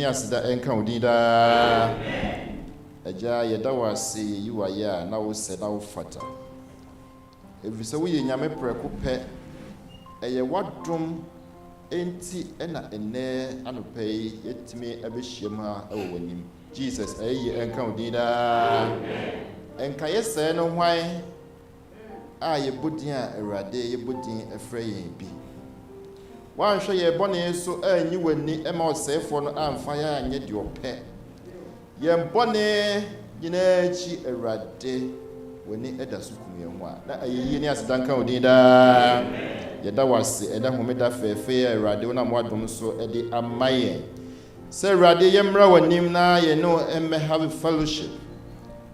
Asida enka udida aja yeda wase yiwa ya na wo se na wo fata efise wo ye nyame preko pe eye wadom enti ena ene anopai yetimi abehiem ha ewo wanim Jesus eye enka udida enka yese no hwan a ye bodin a Awurade ye bodin efre yen bi wan hwe ye bone so anyi wani ema osefo no amfa ya anye de opɛ ye bone nyina chi Awurade wani eda so kumye ho a na ayeyi ni asedanka odin da ye da wase eda homeda fefe ya Awurade wona mwadom so ede amaye se Awurade ye mra wanim na ye no emme have fellowship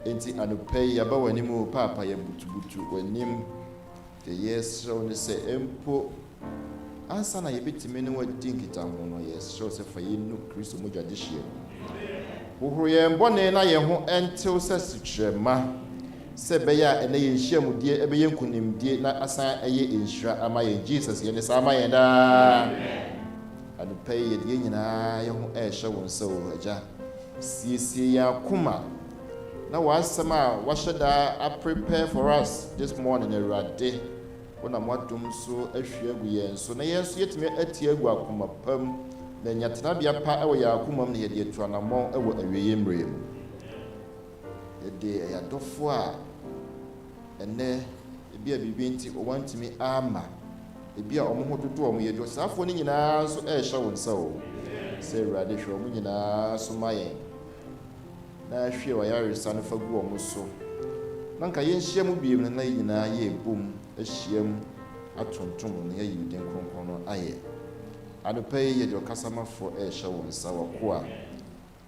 enti anopai ya ba wanim o papa ye butubutu wanim de yesro ne se empo ansa na yebetime ne wadi nkita ho no yesro se fa yenu Kristo mogade hye wo ye mbone na ye ho entew se sitrema se be ya ene ye nhyiamudie ebe ye nkunimdie na asan eye enhira ama ye Jesus ye ne sa ama ye da adupai ye de nyina ye ho ehye won se wo aja siesie ya kuma na wasama washada I prepare for us this morning Awurade wona mwadom so ahwie agu yen so na yenso yetime atie agu akoma pam na nyatena bia pa ewo ya akoma na yede etuanamo ewo aweye mrem yede ya dofo a ene ebia bibinti o wantimi ama ebia omo hododo omo yedo safo ni nyina so ehye wonsa o se Awurade hwe omo nyina so mayen na hwe wa yaresa no fagu omo so nanka yenhia mu biem na nyina ye bom ahyiam atontom ne ya yiden kronkron no aye adopai ye de kasamafo ehye wonsa wako a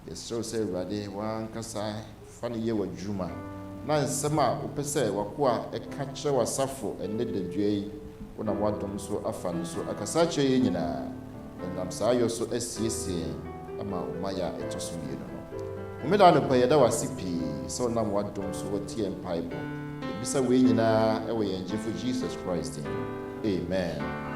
yesro se Awurade wan kasa fa ne ye wadwuma na nsema opese wako a eka kye wasafo enne dadwei wona wadom so afa no so akasa kye ye nyina nam saa yo so asiesie ama umaya etoso yeno no umeda no pa ye da wasipi so nam wadom so wotie empaibo bisa we nyina ewe ye nje for Jesus Christ. Amen.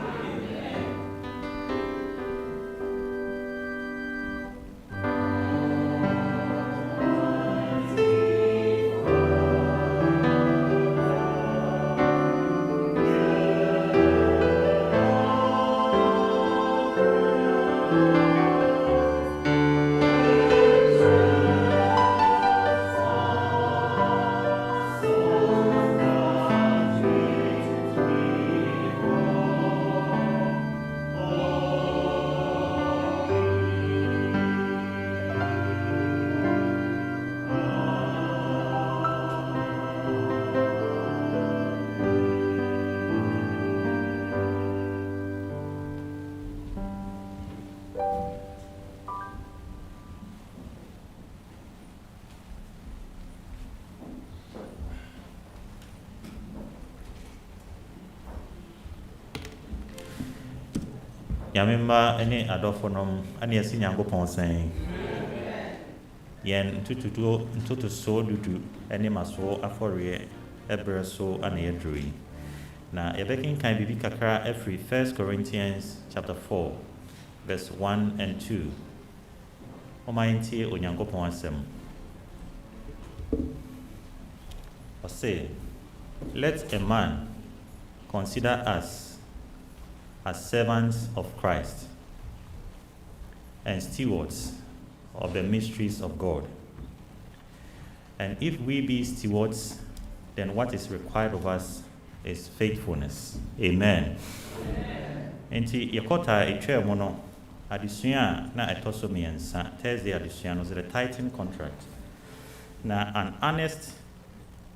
Yamimba any adophonum, and yes, in Yankopon saying, Yen to so do any maso aforie, ebre so and edry. Now, a baking can be kakra every 1 Corinthians chapter 4, verse 1 and 2. Omainti o Yankopon asem. Or say, let a man consider us as servants of Christ and stewards of the mysteries of God. And if we be stewards, then what is required of us is faithfulness. Amen. Enti yekota etwa mu no adesua na etoso miensa Thursday adesua no the tithing contract. Na an honest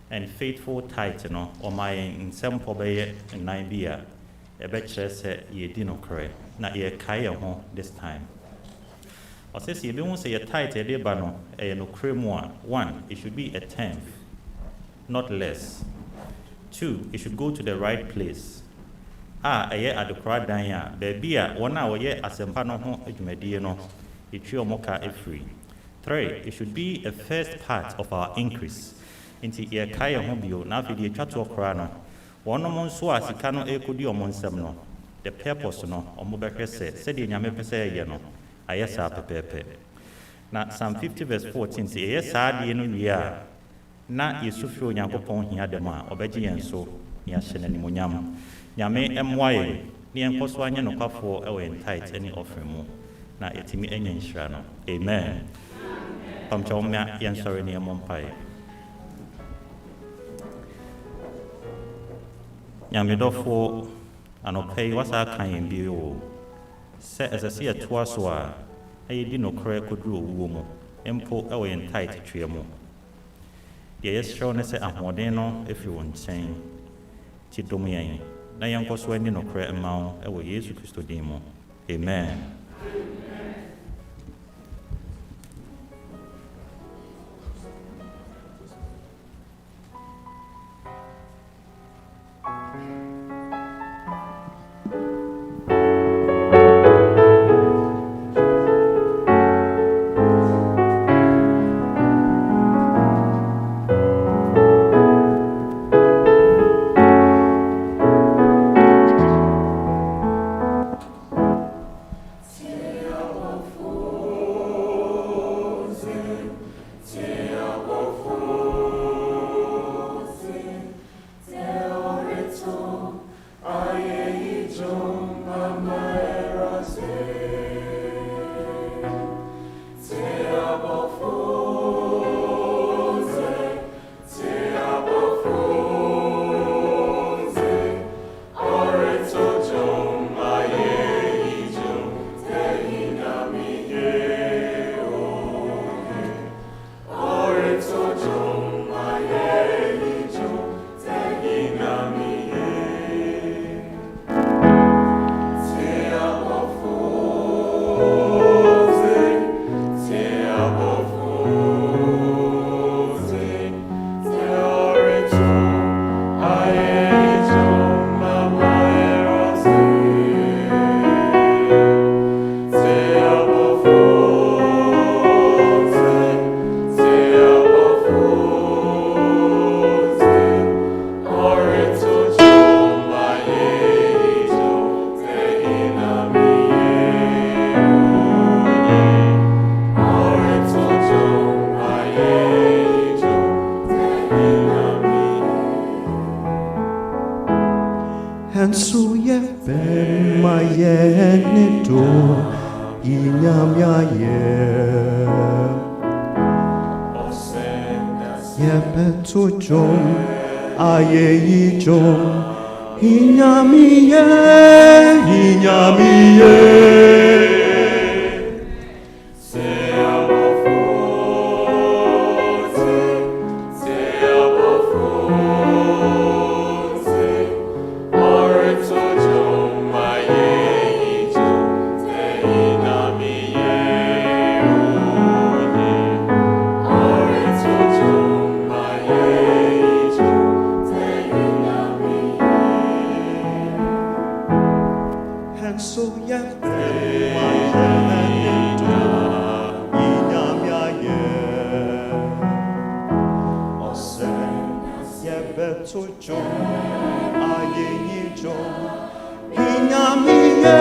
and faithful tithe no o my nsem pobeye nnan bia ebe kire se ye di no kore na ye kai ho this time. O se ye be hu se ye tithe de ba no e no kore mu a, 1, it should be a tenth, not less. 2, it should go to the right place. Eye adekora dan a baby a wona wo ye asempa no ho adwumadie no etwi omoka efree. 3, it should be a first part of our increase. Inti ye kai ho bio na afidi etwa to okra no wono mo nso asika no ekodi omo nsem no the purpose no omo behwe se de nyame pese ye no ayesa pepepe. Na Psalm 50 verse 14 say ye sa de no lia na yesufi onyankopon hia dem a obegye yen so ya hyene ni monyam nyame emwaye ne enkoso anye no kwafo ewe tithe any offering mu na etimi enye nhira no. Amen. Pamcha omya yen sori ne mompai. Nyame dofo anopai wasa kan bi o se esese etoa so a ayedi no kore koduru owuo mu empo ewe yen tithe twe mu. Yes, show ne se ahoden no efi won chen ti dom yen na yankoso ani no kra ma wo Yesu Kristo din mu. Amen. Hansuye ben mayenito inyamyaye Yepetuchom ayeichom inyamiye so ye my yenito inyamiaye ose ye beto jo aye jo inyamiye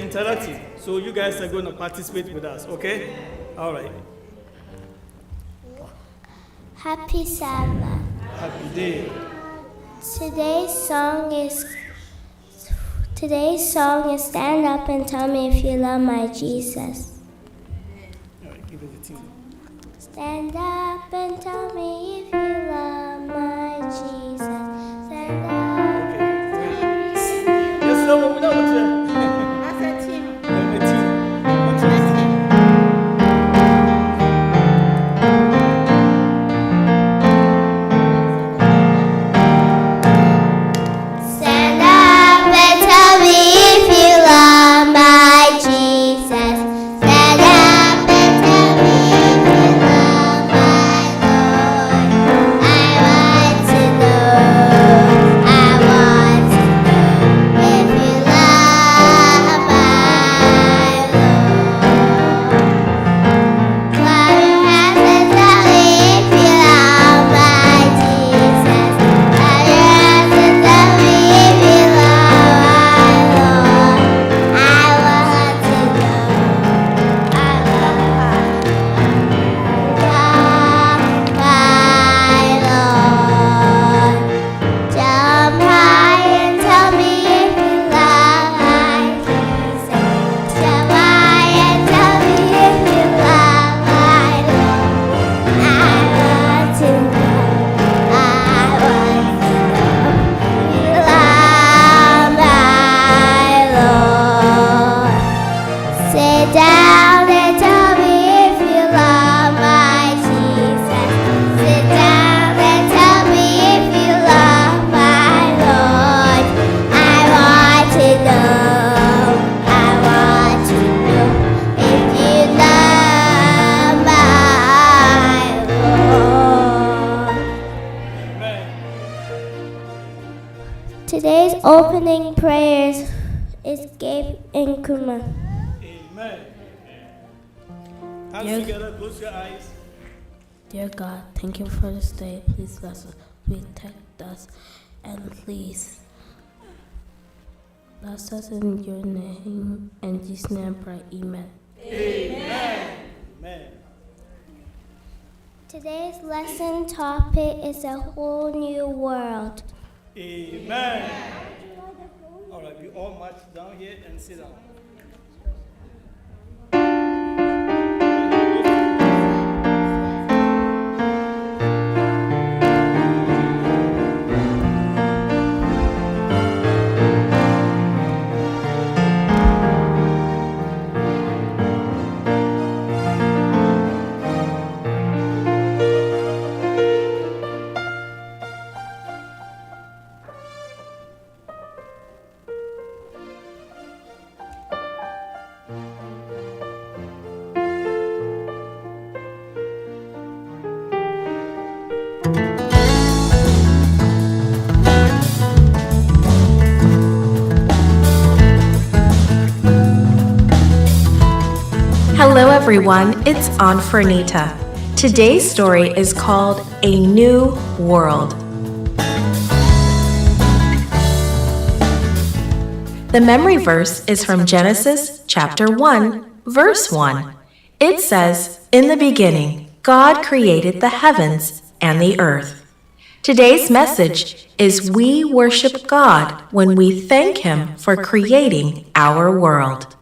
interactive. So you guys are going to participate with us, okay? All right. Happy Sabbath. Happy day. Today's song is Stand Up and Tell Me If You Love My Jesus. All right, give it a tune. Stand up and tell me if you love my Jesus. Stand up. Yes, no, we know what's there. If you love opening prayers is Gabe and Kuma. Amen. Hands Yes. together, close your eyes. Dear God, thank you for this day. Please bless us, protect us, and please bless us in your name. And Jesus' name I pray. Amen. Amen. Today's lesson topic is a whole new world. Amen. All right, we all march down here and sit down. Hello everyone, it's Aunt Fernita. Today's story is called A New World. The memory verse is from Genesis chapter 1, verse 1. It says, "In the beginning, God created the heavens and the earth." Today's message is we worship God when we thank Him for creating our world.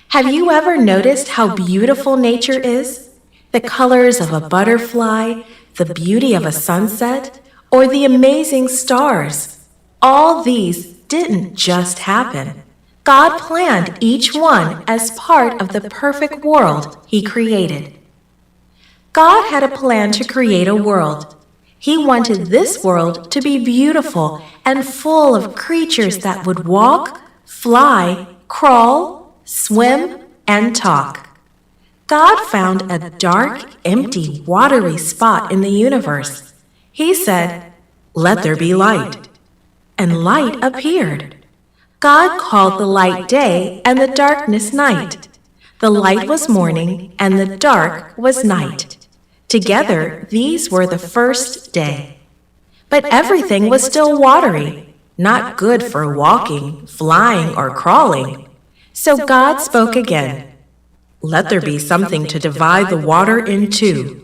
Have you ever noticed how beautiful nature is? The colors of a butterfly, the beauty of a sunset, or the amazing stars. All these didn't just happen. God planned each one as part of the perfect world He created. God had a plan to create a world. He wanted this world to be beautiful and full of creatures that would walk, fly, crawl, swim, and talk. God found a dark, empty, watery spot in the universe. He said, "Let there be light." And light appeared. God called the light day and the darkness night. The light was morning and the dark was night. Together, these were the first day. But everything was still watery, not good for walking, flying, or crawling. So God spoke again. "Let there be something to divide the water in two."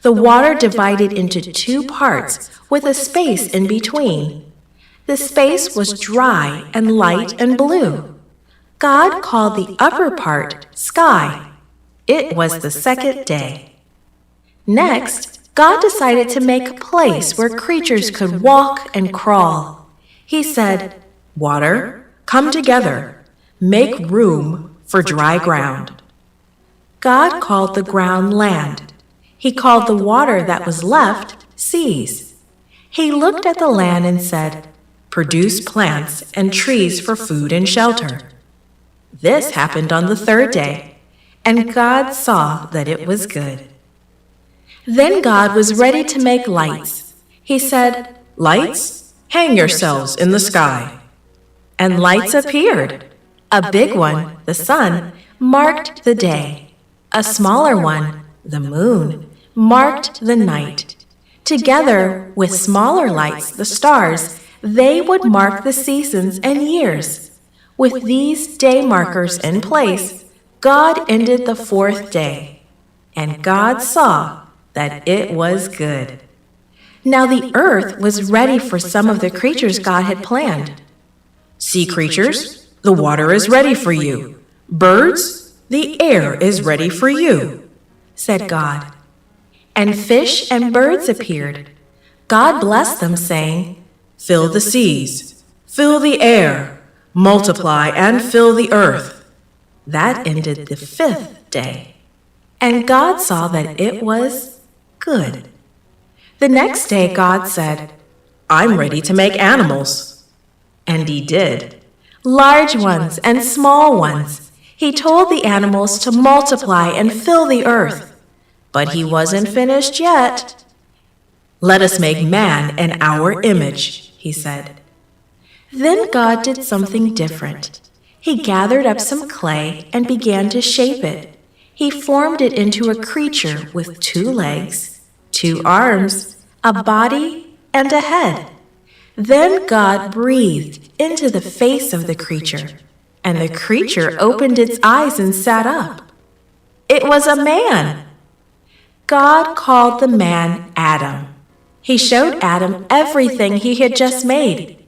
The water divided into two parts with a space in between. The space was dry and light and blue. God called the upper part sky. It was the second day. Next, God decided to make a place where creatures could walk and crawl. He said, "Water, come together. Make room for dry ground." God called the ground land. He called the water that was left seas. He looked at the land and said, "Produce plants and trees for food and shelter." This happened on the third day, and God saw that it was good. Then God was ready to make lights. He said, "Lights, hang yourselves in the sky." And lights appeared. A big one, the sun, marked the day. A smaller one, the moon, marked the night. Together with smaller lights, the stars, they would mark the seasons and years. With these day markers in place, God ended the fourth day. And God saw that it was good. Now the earth was ready for some of the creatures God had planned. "Sea creatures, the water is ready for you. Birds, the air is ready for you," said God. And fish and birds appeared. God blessed them, saying, "Fill the seas, fill the air, multiply and fill the earth." That ended the fifth day. And God saw that it was good. The next day God said, "I'm ready to make animals." And He did. Large ones and small ones. He told the animals to multiply and fill the earth. But He wasn't finished yet. "Let us make man in our image," He said. Then God did something different. He gathered up some clay and began to shape it. He formed it into a creature with 2 legs, 2 arms, a body, and a head. Then God breathed into the face of the creature, and the creature opened its eyes and sat up. It was a man. God called the man Adam. He showed Adam everything he had just made.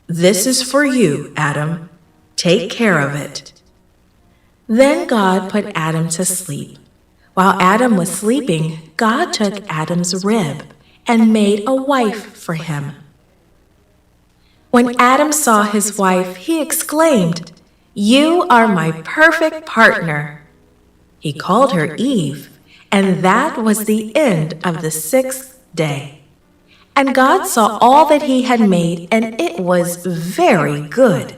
"This is for you, Adam. Take care of it." Then God put Adam to sleep. While Adam was sleeping, God took Adam's rib and made a wife for him. When Adam saw his wife, he exclaimed, "You are my perfect partner." He called her Eve, and that was the end of the 6th day. And God saw all that he had made, and it was very good.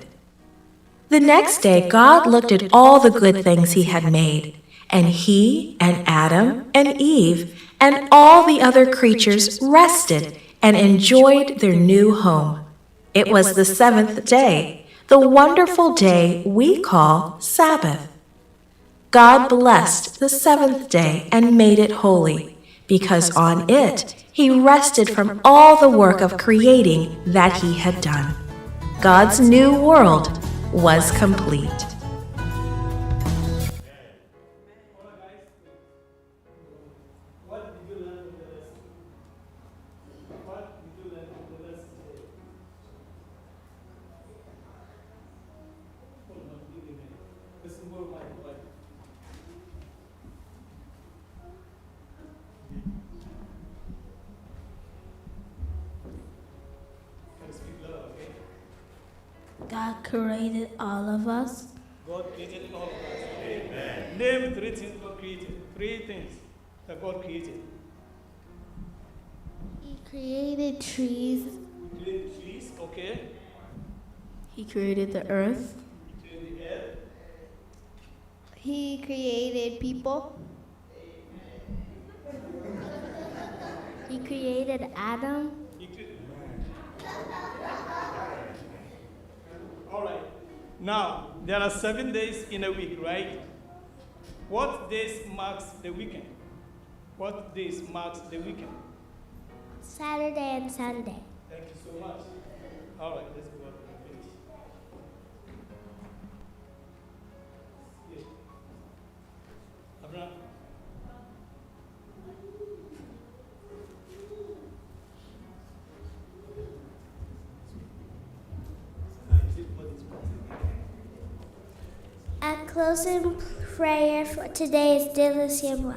The next day, God looked at all the good things he had made, and he and Adam and Eve and all the other creatures rested and enjoyed their new home. It was the 7th day, the wonderful day we call Sabbath. God blessed the 7th day and made it holy, because on it he rested from all the work of creating that he had done. God's new world was complete. God created all of us. God created all of us. Amen. Name 3 things God created. 3 things that God created. He created trees. He created trees, okay. He created the earth. He created the air. He created people. He created Adam. He created. All right. Now, there are 7 days in a week, right? What days marks the weekend? What days marks the weekend? Saturday and Sunday. Thank you so much. All right, let's go up and finish. Yes. Abraham. Our closing prayer for today is Dieu.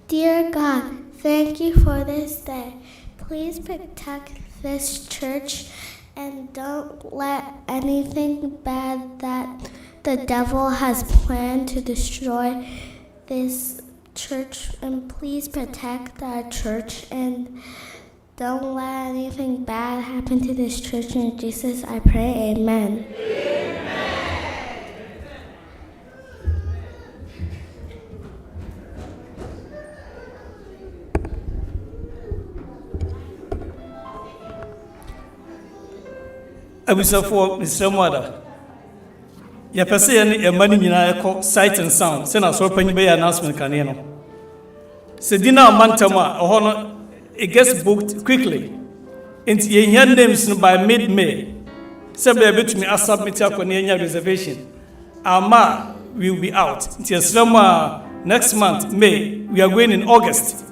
Dear God, thank you for this day. Please protect this church and don't let anything bad that the devil has planned to destroy this church. And please protect our church and don't let anything bad happen to this church. In Jesus, I pray, amen. Abusafoɔ Mr. Mwada. Yɛpɛ sɛ yɛne ɛma no nyinaa ɛkɔ sight and sound sɛ na asɔrepanyin bɛyɛ announcement kane no. Sɛ di na ɔma ntam a ɛhɔ no it gets booked quickly. Nti yɛhia names no by mid-May. Sɛ bɛyɛ bɛtumi asubmit akɔ na yɛnya reservation. Ama we will be out. Nti yɛsrɛ mu a next month, May, we are going in August.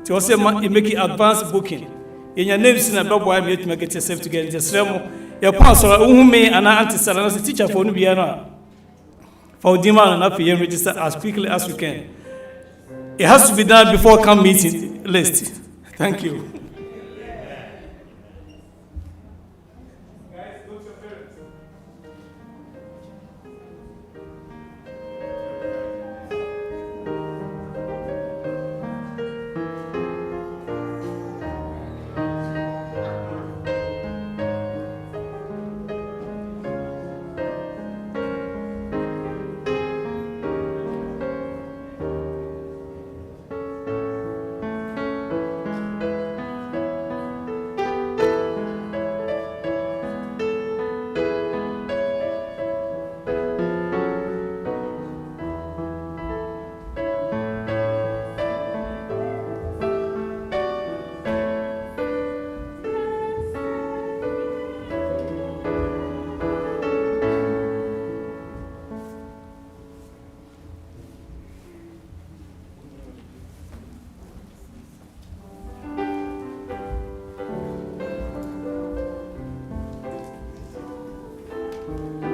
Nti wɔ sɛ you make advance booking. Yɛnya names no bɛboa me yɛtumi get yourself together. Nti yɛsrɛ mu your pastor me and auntie Sarah as a teacher for Nubiana. For demand and up here register as quickly as we can. It has to be done before come meeting list. Thank you. Yeah.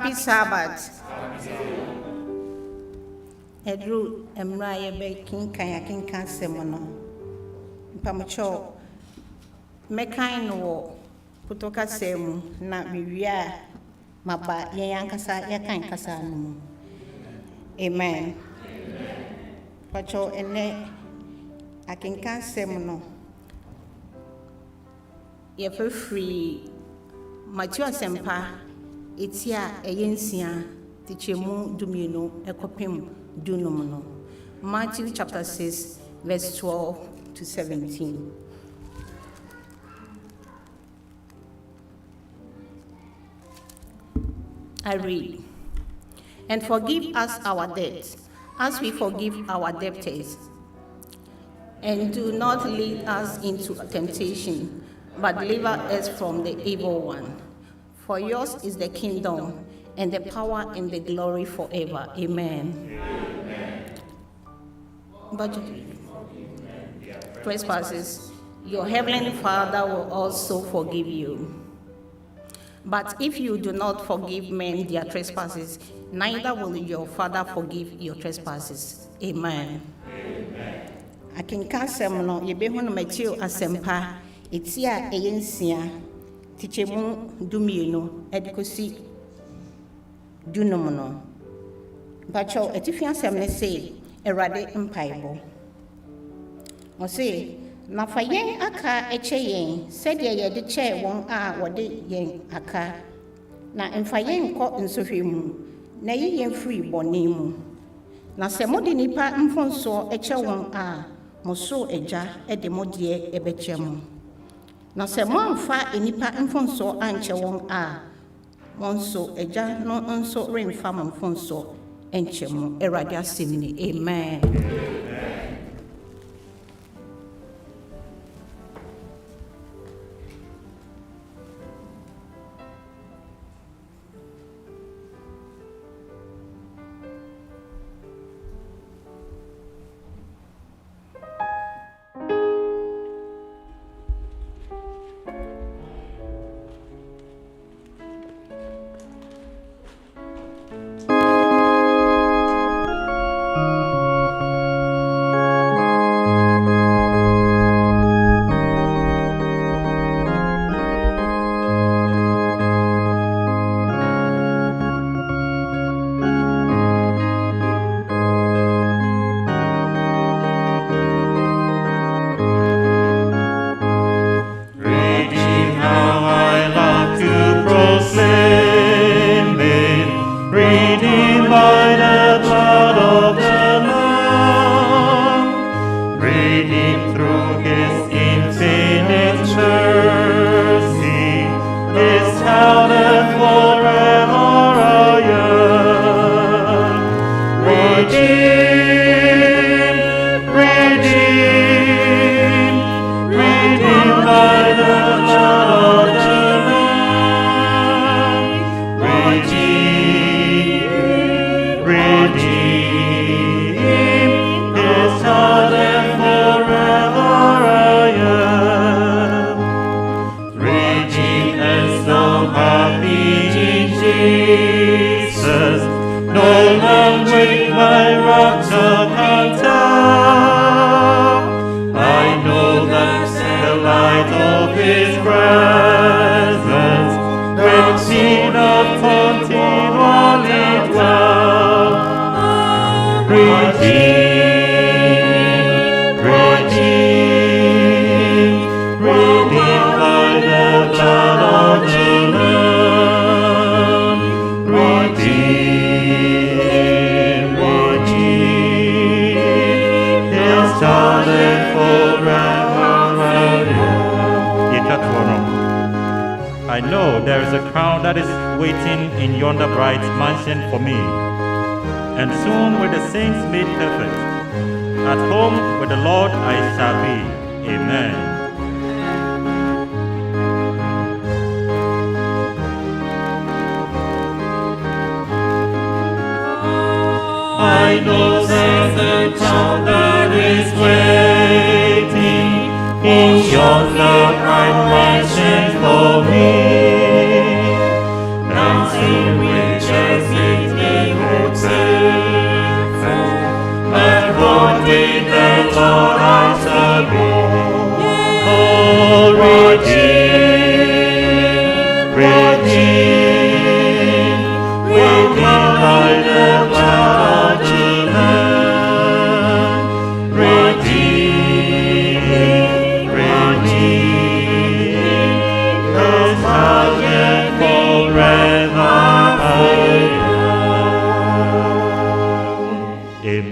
Happy Sabbath. Edru emra yebe kinkan semono. Mpamocho mekan no kutoka semu na biwia maba yankasa yakan kasa no. Amen. Pacho ene akinkan semono. Yefe free Matthew Asempa etia eyensia tichemu dumienu ekopem dunum no. Matthew chapter 6 verse 12 to 17. I read, and forgive us our debts, as we forgive our debtors. And do not lead us into temptation, but deliver us from the evil one. For yours is the kingdom, and the power, and the glory forever. Amen. But trespasses, your heavenly Father will also forgive you. But if you do not forgive men their trespasses, neither will your Father forgive your trespasses. Amen. I can cancel no yebehun Matthew Asempa etia eyensia tichemu dumienu edikosi dunum no. Bacho etifia semne say erade mpaibo. O say na fa yen aka eche yen said ye de che won a wode yen aka na emfa yen ko nsohwemu na yen free boni mu na se mode nipa mfonso eche won a moso eja de modie ebechem na se mo amfa enipa mfonso anche won a monso eja no nso remfa mfonso enchemu erade asemni. Amen. I know there is a crown that is waiting in yonder bright mansion for me, and soon with the saints made perfect, at home with the Lord I shall be. Amen. I know there's a crown that is waiting in yonder bright mansion for me, dancing with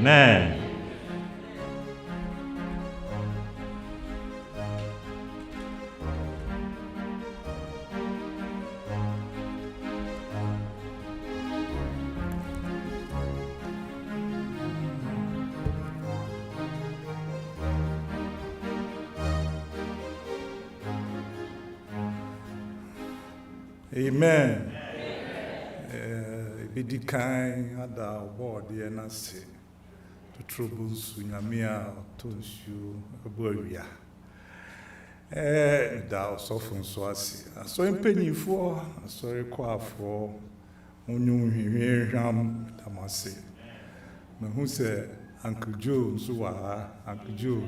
Amen. Amen. Bidi kan ada award ye na se to troubles unyamia tonsu abuawia. Da osofo nso ase. Aso empanyifo, aso rekwafo, onyu hwehwehwam tamase. Mehu se Uncle Joe nso wa Uncle Joe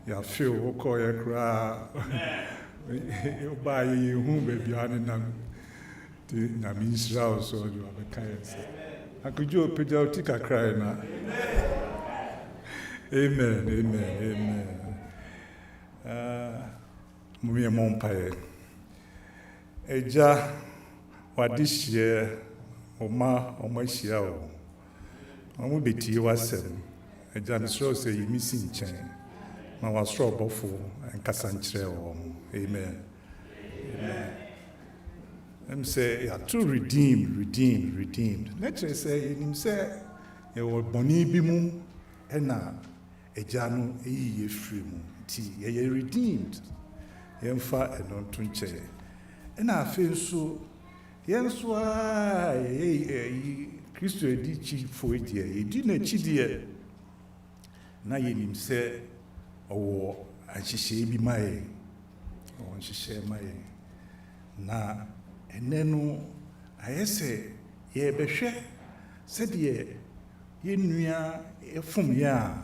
ya feel woko ye kra. Oba ye hu baby ane na na Israel so you have a kind. Uncle Joe Pediatric cry na. Amen. Mummy Mompaye. Eja wadishie oma shia o. Omo beti wasem. Eja misro say you missing chen. Ma wasro bofo enkasa nkyere o. Amen. I'm say yeah, true redeemed. Let's say him say you were boni bimu ena ejanu eyi free mu ti ye redeemed. Yemfa enon tunche. Ena afi so yenso a Kristo edi chi fo edie edi na chi die na yenim se owo ahihye bi mai o nhihye mai na enenu ayese ye behwe sedie ye nua efum ya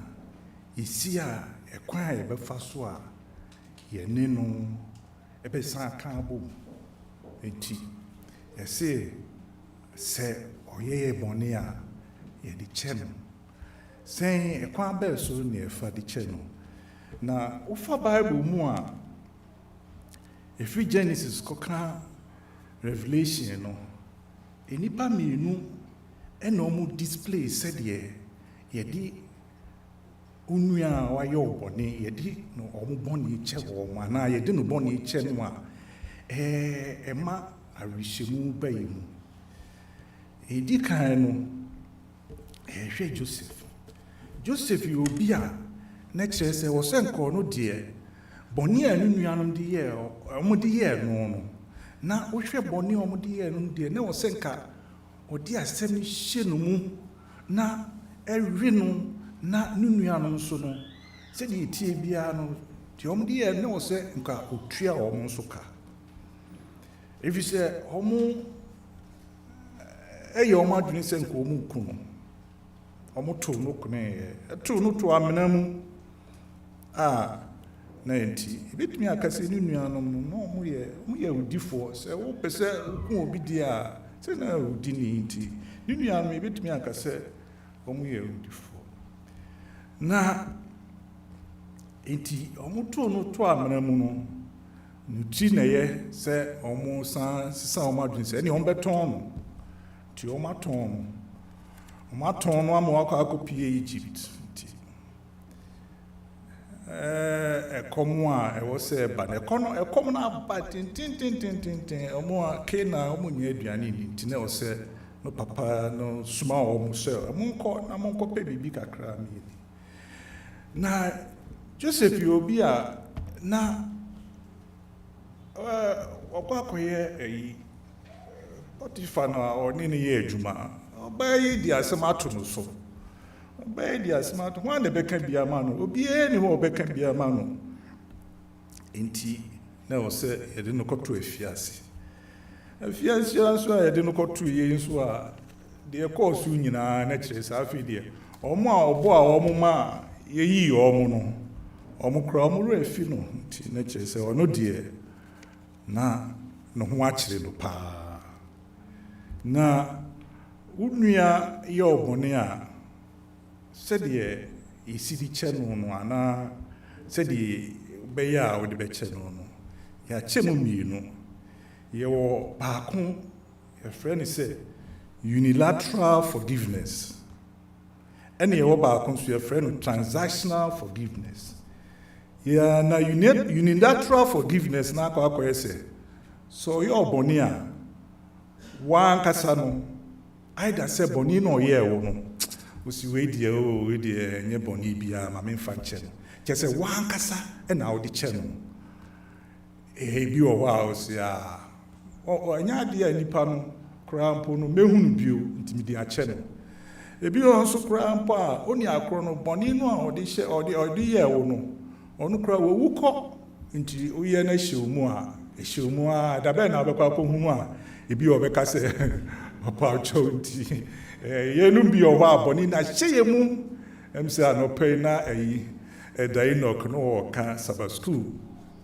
isi a ekwan ye befa so a ye nenu ebesa kan bo enti yese se oye boni a ye di cheno sen ekwan be so ne efa di cheno na ufa Bible mu a efi Genesis kokra Revelation no enipa minu eno mu display said ye di unua wa yo boni ye di no omu boni che wo ma na ye di no boni che no a ema arishemu bayimu edi kan no hwe Joseph you obi a na kire se wo senko no de boni anu nuanom de ye omu de ye no na wohwe boni omudi ye no de na wo senka odi asem hye no mu na ewe no na nunuanom so no se de tie bia no de omudi ye na wo se nka otua omon so ka if you say omu eyo omadwene se nka omu ku no omu to no ku ne to no to amena mu na enti ebetumi akase ni nuanom no mu ye udifo se wo pese ku obi dia se na udi ni enti ni nuanom ebetumi akase omu ye udifo na enti omu to no to amana mu no nuti na ye se omu san sisa omu adwin se ni omu beton no ti omu aton no amu akopie Egypt ekomu a ewo se ba na ekomu na ba tin omo a kena omo nya aduane ni ntine o se no papa no suma omo se omo nko pe bibi kakra mi na Joseph obi a na okwakoye eyi Potiphar na oni ne ye adwuma obayi di asemato no so by the smart one the bekan bia ma no obi eni ho bekan bia ma no enti na o se ye de no koto afiase so ye de no koto ye nso a de course nyina na kire sa afi de omo a obo a omo ma ye yi omo no omo kra omo ro afi no enti na kire se ono de na no ho akire no pa na unua ye obone a sɛdeɛ yɛsidi kyɛ no anaa sɛdeɛ bɛyɛ a wode bɛkyɛ no yɛakyɛ mu mmienu yɛwɔ baako yɛfrɛ ne sɛ unilateral forgiveness ɛne yɛwɔ baako nso yɛfrɛ no transactional forgiveness. Yeah, na unilateral forgiveness na akɔyɛ sɛ so ɔyɛ ɔbɔne a wankasa no either sɛ bɔne na ɔyɛɛ wo no wosi wei deɛ ɛnyɛ bɔne biara ma memfa nkyɛ no kyɛ sɛ wankasa ɛna wode kyɛ no bi wɔ hɔ a wosi a ɛnyɛ adeɛ a nnipa no koraa mpo no mɛhunu bio nti mede akyɛ no ebi wɔ nso koraa mpo a ɔne akorɔ no bɔne no a ɔde yɛɛ wo no ɔno koraa wɔwu kɔ nti woyɛ no ahyɛ wo mu a dabɛn na wobɛkɔ akɔhunu a ebi ɔbɛka sɛ ɔpa ɔkyɛw nti yɛnom bi ɔhɔ a bɔne no ahyɛ yɛ mu ɛm sɛ anɔpɛi na Addai nok no wɔka Sabbath school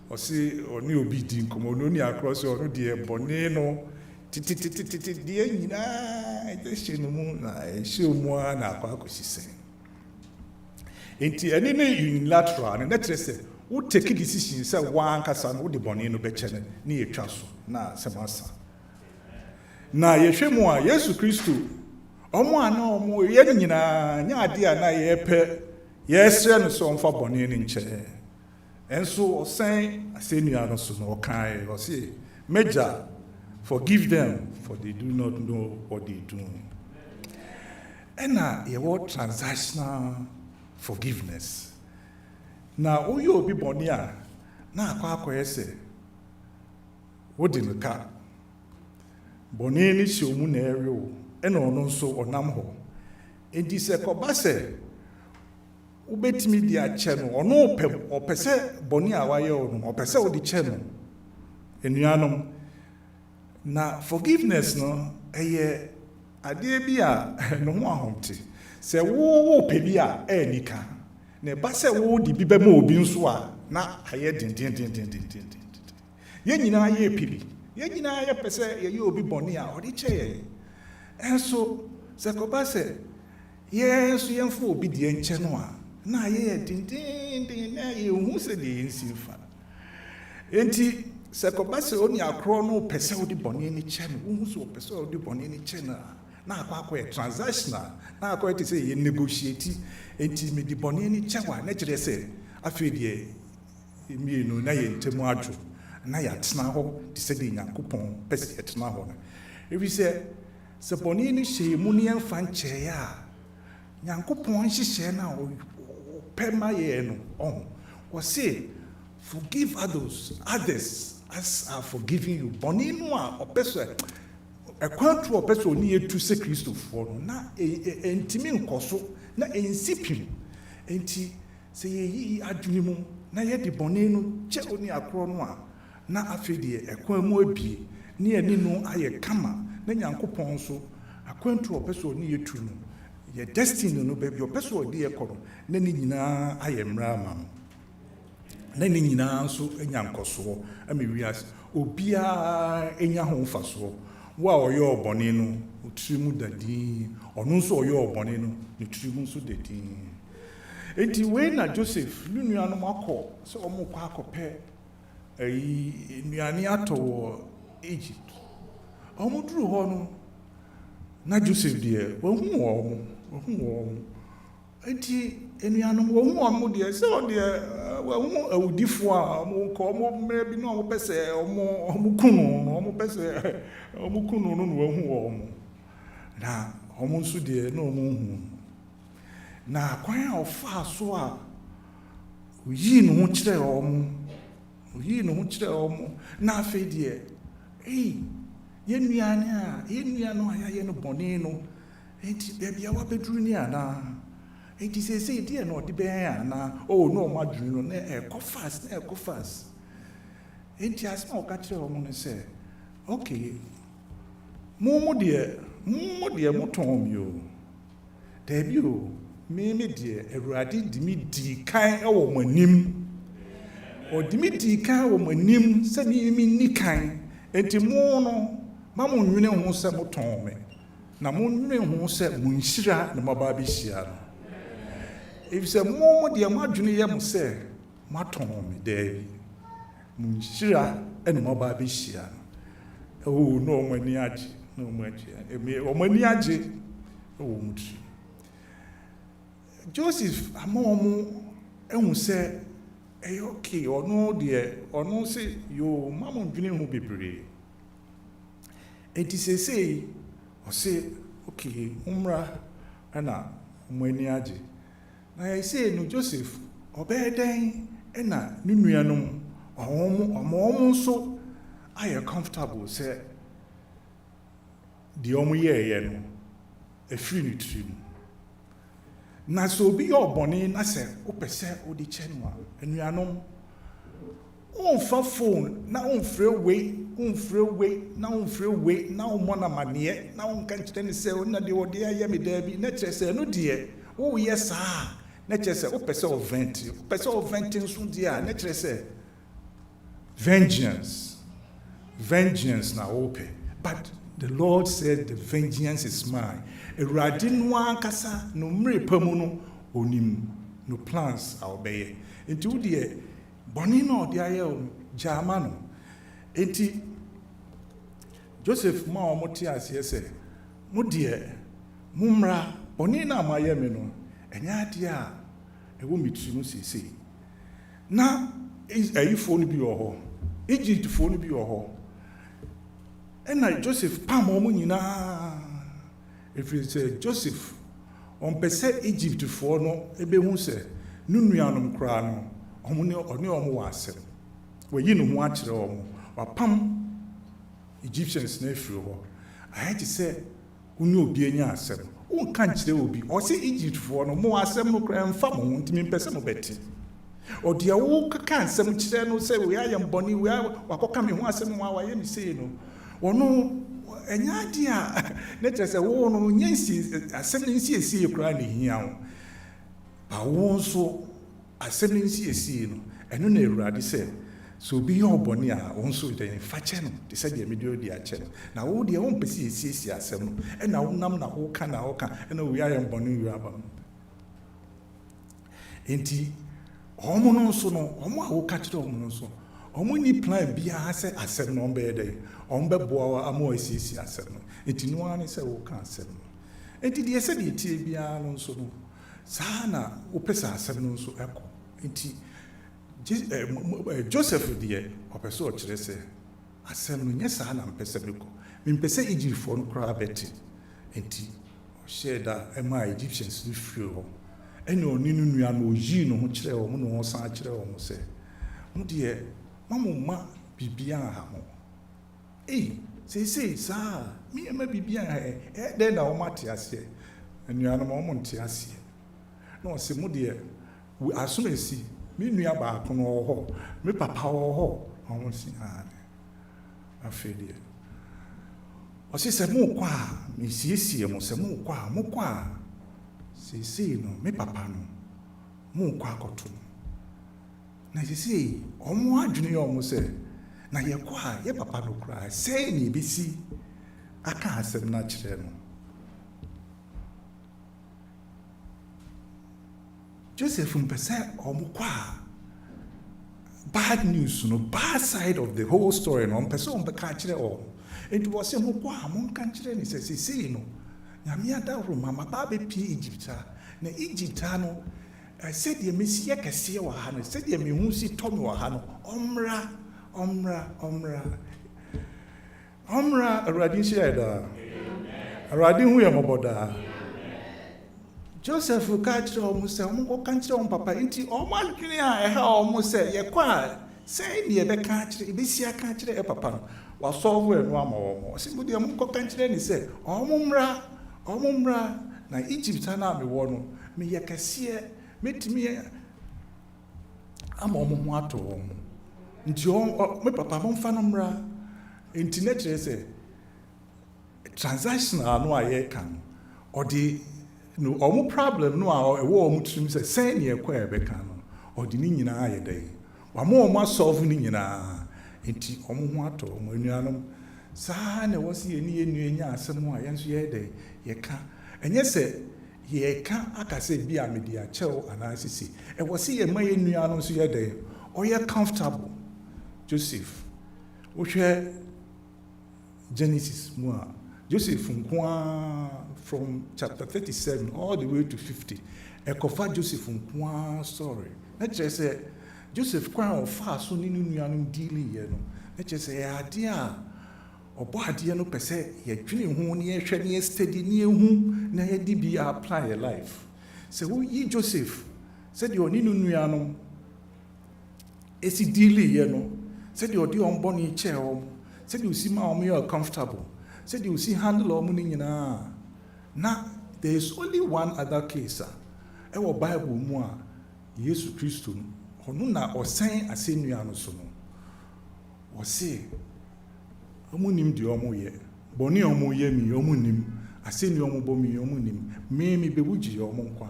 ɔse ɔne obi di nkɔmmɔ ɔno ni akorɔ sɛ ɔno deɛ bɔne no tititititi deɛ nyinaa ɛhyɛ no mu na ɛhyɛ mu a na akɔsi sɛ nti ɛne ne unilateral no na kyerɛ sɛ wo take decision sɛ wankasa no wode bɔne no bɛkyɛ no ne yɛtwa so na sɛm asa na yɛhwɛ mu a Yesu Kristo ɔmo a na ɔmo yɛ nyinaa nyɛ adeɛ a na yɛpɛ yɛsrɛ no sɛ ɔmfa bɔne no nkyɛ ɛnso ɔsɛn asɛnnua no so no ɔkae ɔse Major, forgive them for they do not know what they do. Ɛna yɛwɔ transactional forgiveness. Na woyɛ obi bɔne a na akɔyɛ sɛ wodi no ka bɔne no hyɛ mu na ɛre wo ɛna ɔno nso ɔnam hɔ enti sɛ kɔba sɛ wobɛtumi de akyɛ no ɔno ɔpɛ sɛ bɔne a wayɛ wo no ɔpɛ sɛ wode kyɛ no anuanom na forgiveness no ɛyɛ adeɛ bi a no ho ahomte sɛ wo pɛ bi a ɛni ka na ɛba sɛ wo de bi bɛma obi nso a na ayɛ dendendendendenden yɛn nyinaa yɛ pɛ bi yɛn nyinaa yɛpɛ sɛ yɛyɛ obi bɔne a ɔde kyɛ yɛn ɛnso sɛ kɔba sɛ yɛn nso yɛmfa obi deɛ nkyɛ no a na ayɛ dendenden na yɛhu sɛ deɛ yɛnsi mfa enti sɛ kɔba sɛ ɔne akorɔ no pɛ sɛ wode bɔne no kyɛ no wohu sɛ ɔpɛ sɛ wode bɔne no kyɛ no a na akɔyɛ transactional na akɔyɛ te sɛ yɛ negotiate enti mede bɔne no kyɛ wɔ a na kyerɛ sɛ afei deɛ mmienu na yɛ ntam adwo na yɛatena hɔ te sɛ deɛ Nyankopɔn pɛ sɛ yɛtena hɔ no ɛfiri sɛ bɔne no hyɛ mu no yɛmfa nkyɛeɛ a Nyankopɔn nhyehyɛe no a ɔpɛ ma yɛɛ no wɔse forgive others as are forgiving you. Bɔne no a ɔpɛ sɛ ɛkwan to ɔpɛ sɛ ɔne yɛtu sɛ Kristofoɔ no na ɛntimi nkɔ so na ɛnsi pim enti sɛ yɛyi adwene mu na yɛde bɔne no kyɛ ɔne akorɔ no a na afei deɛ ɛkwan mu abie ne yɛne no ayɛ kama na Nyankopɔn nso akwan to ɔpɛ sɛ ɔne yɛtu no yɛ destiny no baabi ɔpɛ sɛ ɔde yɛkɔ no na ne nyinaa ayɛ mmara ama no na ne nyinaa nso anya nkɔsoɔ ama wiase obiara anya ho mfasoɔ wo a ɔyɛ ɔbɔne no ɔtiri mu da din ɔno nso ɔyɛ ɔbɔne no ne tiri mu nso da din enti wei na Joseph ne nuanom akɔ sɛ ɔmokɔ akɔpɛ nnuane atɔ wɔ Egypt ɔmoduru hɔ no na Joseph deɛ wahu wɔn enti nnuanom wahu wɔn deɛ sɛ ɔdeɛ wahu awudifoɔ a ɔmo mmerɛ bi na ɔmo pɛ sɛ ɔmo kunu no ɔmo pɛ sɛ ɔmo kunu no na wahu wɔn na ɔmo nso deɛ na ɔmo hu na kwan a ɔfaa so a oyii ne ho kyerɛ ɔmo na afei deɛ yɛn nuano a yɛayɛ no bɔne no enti baabi a wabɛduru ne anaa enti sɛ deɛ na ɔde bɛyɛ anaa na ɔmo adwene no na ɛkɔ fast enti asɛm a ɔka kyerɛ ɔmo no sɛ okay mo deɛ motɔn mi o daabi o me deɛ Awurade de me di kan wɔ mo anim ɔde me di kan wɔ mo anim sɛ me nni kan enti mo no ma mo nwene ho sɛ motɔn me na mo nwene ho sɛ mo nhyira na maba bɛhyia no efisɛ mo deɛ mo adwene yɛ mo sɛ matɔn me daabi mo nhyira na maba bɛhyia no na ɔmo ani agye wɔ mo tiri Joseph amomu ehun say okay ono de ono say yo mama ndwene hu bebre enti say o say okay umra ana mwani age na I say no Joseph obeden na ne nuanom omo so aye comfortable say the omo ye no efiri ni trim na so bi your boni na say opese odi chenwa anuanom on fa phone na on free way na on free way na on mona mane na on kan tene say na de odi aye me da bi na kire say no de wo yes ah na kire say opese o vent nso de a na kire say vengeance na ope, but the Lord said the vengeance is mine. Eradi no ankasa no mre pamu no onim no plans a obeye. Enti wo de boni no de aye o jama no. Enti Joseph ma o moti ase se mo de mumra boni na amaye me no enya de a ewo mitri no sese. Na ayifo no bi wo ho. Egypt fo no bi wo ho. And Joseph pam omo nyina if you say Joseph on pese Egypt for no ebe hu se nunuanom kra no omo ne omo wasem we yi no hu a kire omo wapam Egyptians na efiri ho I had to say unu obi anya asem won kan kire obi o se Egypt for no mo asem no kra mfa mo ntimi pese mo beti o de wo kaka asem kire no se we ayam boni we wakoka me hu asem wa wa ye mi sei no ono enya dia na tese wo no nyensi asem nsi esi ekura ne hia wo ba wo nso asem nsi esi no eno na Ewurade se so bi yo boni a wo nso de fa che no de se de medio de a che na wo de wo mpesi esi asem no e na wo nam na wo ka e na we ayam boni wi aba enti omo no nso no omo a wo ka kire omo no nso omo ni plan bia se asem no mbe de ombe boa amo asisi asem no enti no ani se wo ka asem no enti de se de tie bia no nso no saa na wo pesa asem no nso eko enti Joseph de opeso o kire se asem no nya saa na mpesa beko mpesa Egypt for no kra beti enti o sheda ema Egyptians ni free ho ene oni no nua no oyi no ho kire wo no ho san kire wo se mo de mamma bibia ha mo say sa me ema bibia ha de na o mate ase anuanom o mo nte ase no se mo de asomesi me nua ba ko no ho me papa ho o si ha afede o se mo kwa me siesie mo se mo kwa se no me papa no mo kwa koto na sisi omo adwene omo se na ye kwa ye papa no kra say ni bisi aka asem na kire no Joseph mpese omo kwa bad news no bad side of the whole story no mpese omo ka kire omo it was him kwa mo kan kire ni se sisi no nyame ada Roma ma be pi Egypt na Egypt no said the Messiah kese wa ha no said the mehu si tomi wa ha no omra Awurade sheda Awurade hu ye moboda Joseph ka kire o mu se o mo ka kire o papa nti o mo adwene a ha o mo se ye kwa say ne be ka kire e be si aka kire e papa wa solve enu ama o mo se mo de mo ko ka kire ni se o mo mra na Egypt na me wo no me ye kese metimi ama omo ho ato omo nti me papa mo mfa no mra enti na kire se transaction no aye kan odi no omo problem no a ewo omo trim se sen ne ekwa ebe kan no odi ni nyina aye dai wa mo solve ni nyina enti omo ho ato omo anuanom saa na wo se eni enya asem a yenso ye dai ye ka enye se ye ka akase bi a media chew anasisi e wo se ye ma ye nuanom so ye dai o ye comfortable Joseph wo hwe Genesis mu a Joseph from chapter 37 all the way to 50. Ekofa Joseph story. Let's just say Joseph kwan ofa so ni nuanum dealing ye no. Let's just say idea obo ade no pese ye twene ho ne ye hwe ne steady ne ehu na ye di bi apply your life. So we Joseph said you ni nuanum esi dealing ye no. Said you di on boni chair said you see ma you are comfortable. Said you see handle o mu ni nyina. Now there is only one other case. Ewo Bible mu a Yesu Kristo ono na osan asennua no so no. O se omunim di omoye. Boni omoye mi omunim. Asennua omobo mi omunim. Me bewu gi omo nkwa.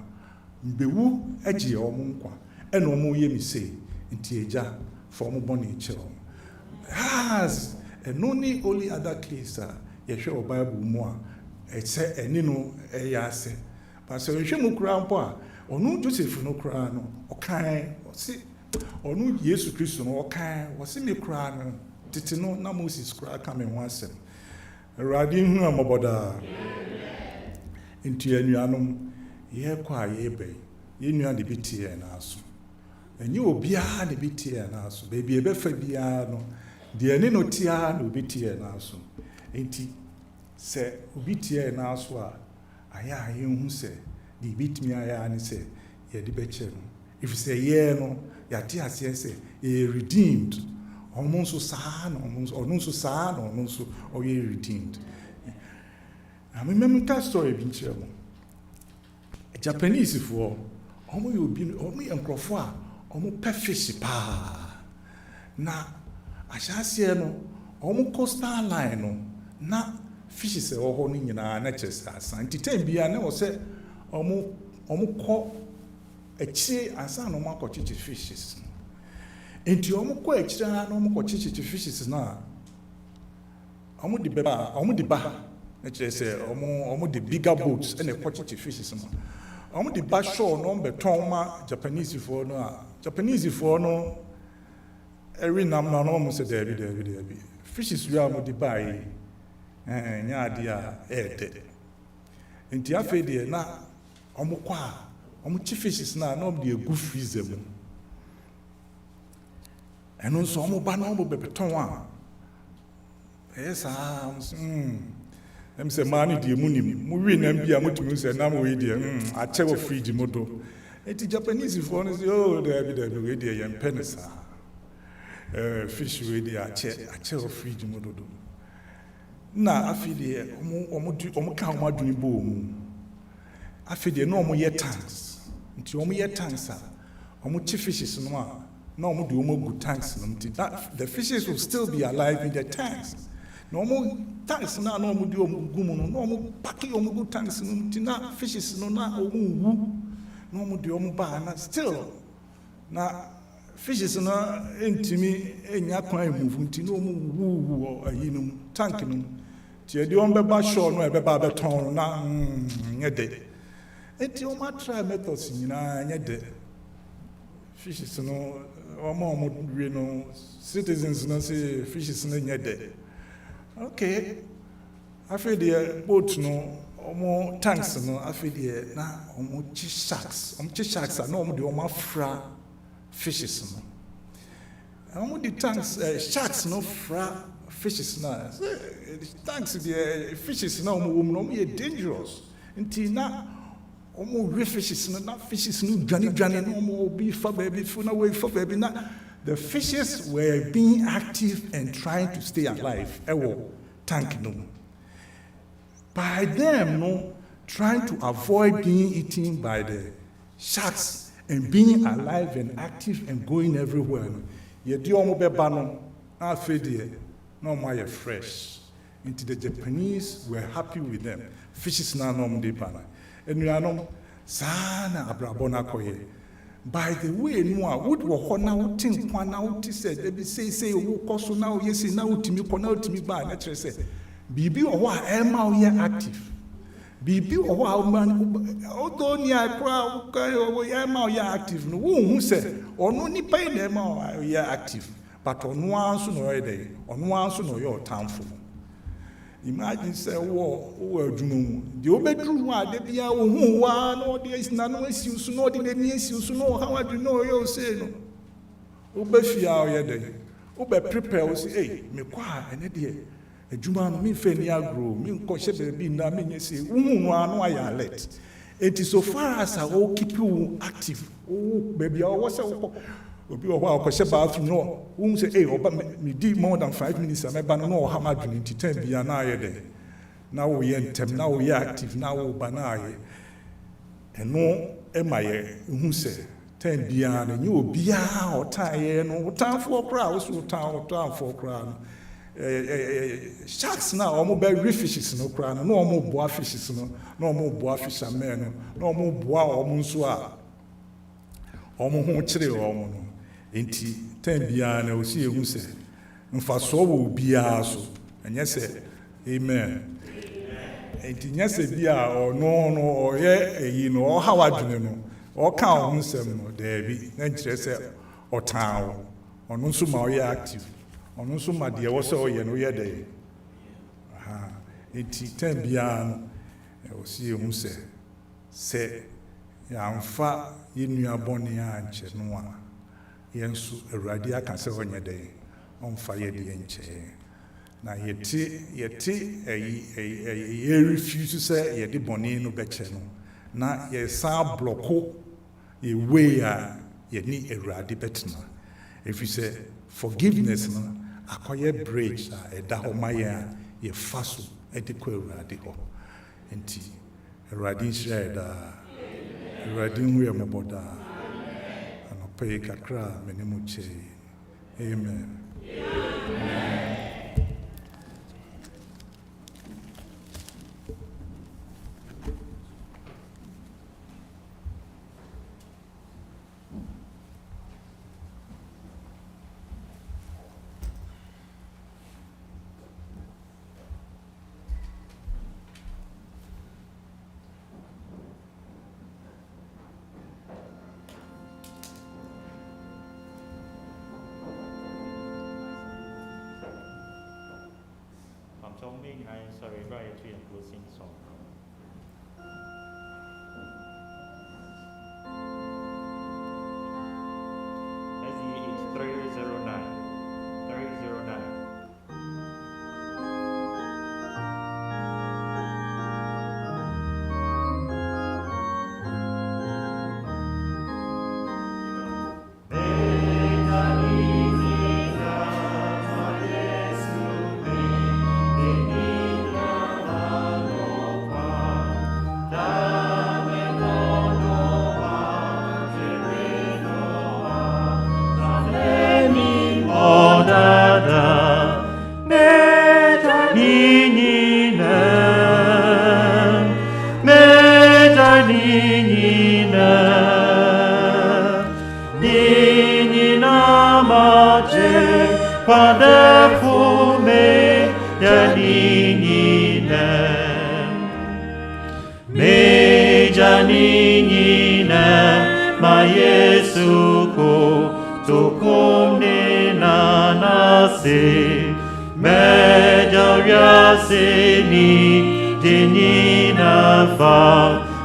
Mbewu agi omo nkwa. Ena omoye mi se nti eja for omo boni chiro. Has and only other case yehwe o Bible mu a etse eni no eyase. But so yehwe mu kura mpo a onu Joseph no kura no okan osi onu Yesu Kristo no okan wose me kura no tete no na Moses kura ka me ho asem Eradi hu amoboda nti anuanom ye kwa ye be ye nua de bitie na aso enye obia de bitie na aso be bi ebe fa bia no de ani no tia no bitie na aso nti se obitie na aso a aya ye hu se di bitimi aya ni se ye di beche no if say ye no ya ti ase se ye redeemed almost so sa no almost sa no almost o ye redeemed. I remember that story bi nche mo Japanese for omo yo bi omo enkrofo a omo fish pa na ahyase no omo coastal line no na fishes e ho no nyina na chese asan titan bia na wo se omo ko echi asan no makochichi fishes enti omo ko echi na omo kochichi fishes na omo di ba na chese omo di bigger boats and kochichi fishes no omo di ba shore no beton ma Japanese for no every nam na no omo se there fishes we am di ba yi nya dia ede enti afa de na omo kwa omo chi fishes na omo de egu freezer mu eno so omo ba na omo beton a esa em se mani die munim mu wi na bia mutumi se na mo we die a che wo fridge modo enti Japanese for no say oh there be we die yem penisa fish we die a che wo fridge modo do na afide omo ka omo aduni bo mu afide na omo ye tanks nti omo ye tanks a omo chi fishes no a na omo do omo good tanks no nti the fishes will still be alive in the tanks no omo tanks na omo do omo gumu no omo pack omo good tanks no nti na fishes no na omo wu no omo do omo ba na still na fishes no entimi enya kwan move nti no omo wu ayinum tank no ti edi on beba shore no ebeba beton na nyede eti o ma try methods nyina nyede fishes no omo we no citizens no say fishes no nyede okay after the boat no omo tanks no after the na omo chi sharks no omo de omo afra fishes no omo the tanks sharks no fra fishes na tanks the fishes na omo ye dangerous until na omo we fishes na fishes no dwane no omo be for baby for na way for baby na the fishes were being active and trying to stay alive ewo tank no by them no trying to avoid being eaten by the sharks and being alive and active and going everywhere ye di omo beba no na afedie no more fresh into the Japanese were happy with them fishes na no de bana enuanom sana abrabona koye by the way no a would wo ho na wotin kwa na woti said they be say wo koso na wo yesi na wotimi ko na wotimi ba na kire say bibi wo a ema wo ye active bibi wo a odo ni akra wo ye ema wo ye active no wo hu say ono ni pa na ema wo ye active but ono anso no ye dey ono anso no ye otamfo Imagine say wo adwuma de obedru ho ade bia wo hu wa na ode isina no asiu so na ode n'ani asiu so no how do know you say no obefia oyɛ den obe prepare wo say hey me kwa ene de adwuma no me fe ni agro me nkɔhye baabi na me nye say wo hu no ano ayɛ alert. It is so far as I will keep you active. Oh baby, I was obi o wa kwese bathroom no who say hey oba me did more than 5 minutes am eba no ha ma dwene ti time bia na aye de na wo ye ntem na wo ye active na wo ba na aye eno e ma ye hu say time bia na nyi obi a otaye no otanfo kra wo so otanfo kra no sharks na omo be reef fishes no kra no omo boa fishes no na omo boa fishermen no na omo boa omo nso a omo ho kire omo no enti time bia na osi ehu se mfaso wo bia so enye se amen enti nya se bia no oye eyi no o hawa dwene no o ka o nsem no da bi na nkire se otan wo ono nso ma oye active ono nso ma de wo se oye no ye de enti time bia no osi ehu se ya mfa yenu abone a nche no a yensu awurade aka se onye de onfa ye de nche na yeti refuse say ye de bone no beche no na ye sa blocko ye way a ye ni awurade betena if you say forgiveness no akoye bridge a eda ho maye ye faso ediko awurade ho enti awurade nhyira da awurade hu ye moboda pay kakra menimuche. Amen. Amen. Sorry, right to a closing song. SEH 309.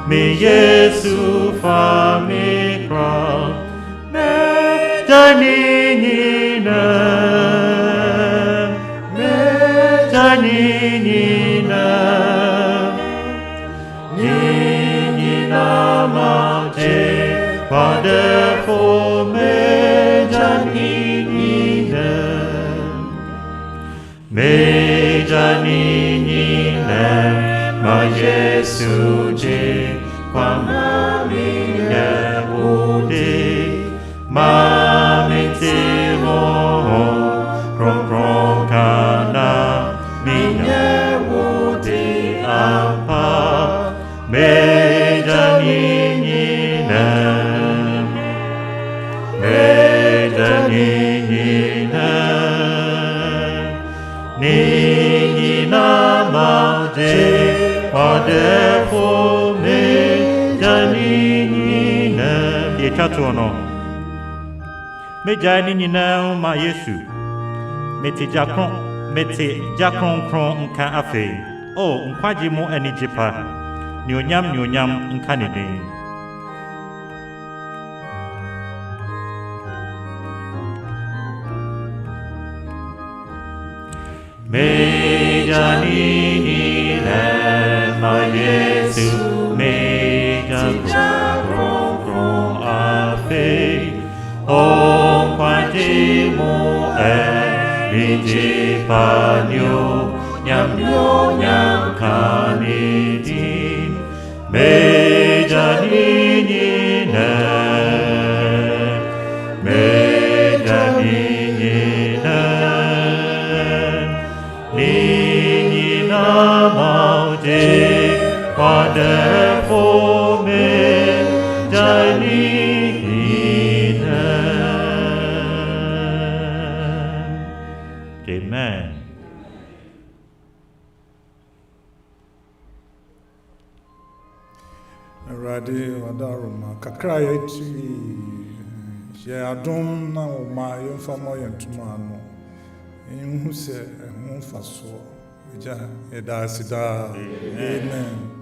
Me Yesu fa me kra me janinina ninina ma je Father for me janinina ma Yesu je kwa minye udi ma mitimo kron kana minye udi apa mejaninina ninina ma je Father for me janina ye chato no me janina ma Yesu me tijakron mete gya kronkron nka afei. O nkwagye mu anigye pa. Nyonyam nka ne din. Meja nini lema Yesu, meja kron afe, o kwati mo eniji panyo, nyam kanidi, meja nini meja nini Nini namaute wonderful me janina. Amen. Awurade wadaroma kakra yɛti yɛ adom na ɔma yɛmfa ma yɛntoma ano. Who said, and who for so, which I had asked, amen.